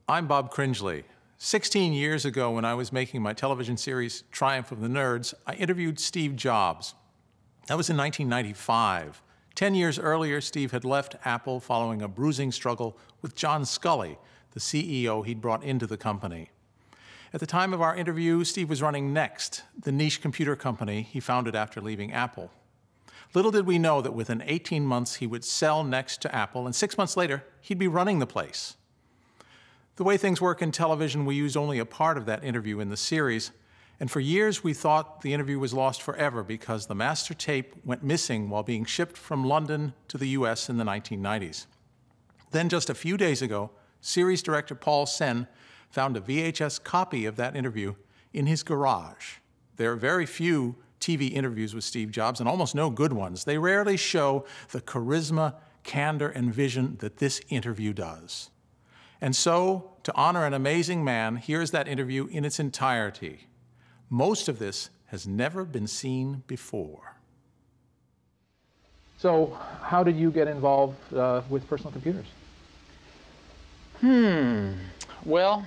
I'm Bob Cringely. 16 years ago, when I was making my television series, Triumph of the Nerds, I interviewed Steve Jobs. That was in 1995. 10 years earlier, Steve had left Apple following a bruising struggle with John Sculley, the CEO he'd brought into the company. At the time of our interview, Steve was running Next, the niche computer company he founded after leaving Apple. Little did we know that within 18 months, he would sell Next to Apple, and 6 months later, he'd be running the place. The way things work in television, we used only a part of that interview in the series, and for years we thought the interview was lost forever because the master tape went missing while being shipped from London to the US in the 1990s. Then just a few days ago, series director Paul Sen found a VHS copy of that interview in his garage. There are very few TV interviews with Steve Jobs, and almost no good ones. They rarely show the charisma, candor, and vision that this interview does. And so, to honor an amazing man, here's that interview in its entirety. Most of this has never been seen before. So, how did you get involved with personal computers? Well,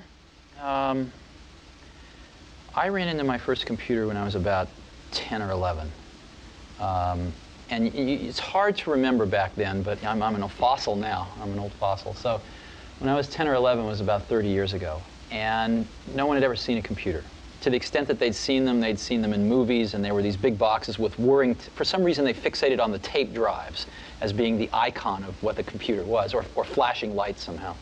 I ran into my first computer when I was about 10 or 11. And it's hard to remember back then, but I'm an old fossil now. I'm an old fossil. So when I was 10 or 11, it was about 30 years ago. And no one had ever seen a computer. To the extent that they'd seen them in movies, and there were these big boxes with whirring. For some reason, they fixated on the tape drives as being the icon of what the computer was, or flashing lights somehow.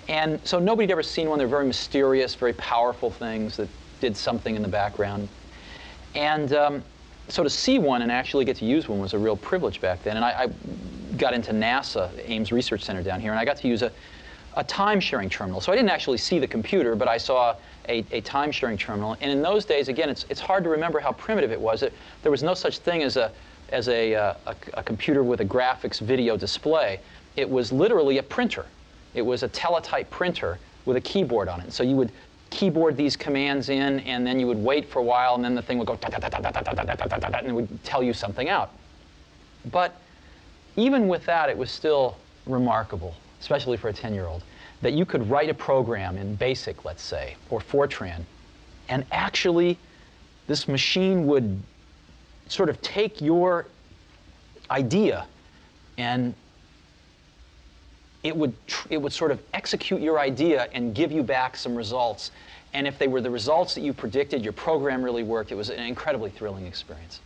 And so nobody had ever seen one. They're very mysterious, very powerful things that did something in the background. And so to see one and actually get to use one was a real privilege back then. And I got into NASA, the Ames Research Center down here, and I got to use a time-sharing terminal. So I didn't actually see the computer, but I saw a time-sharing terminal. And in those days, again, it's hard to remember how primitive it was. There was no such thing as a computer with a graphics video display. It was literally a printer. It was a teletype printer with a keyboard on it. So you would keyboard these commands in, and then you would wait for a while, and then the thing would go and it would tell you something out. But even with that, it was still remarkable, especially for a 10-year-old, that you could write a program in BASIC, let's say, or Fortran, and actually this machine would sort of take your idea and it would sort of execute your idea and give you back some results. And if they were the results that you predicted, your program really worked. It was an incredibly thrilling experience.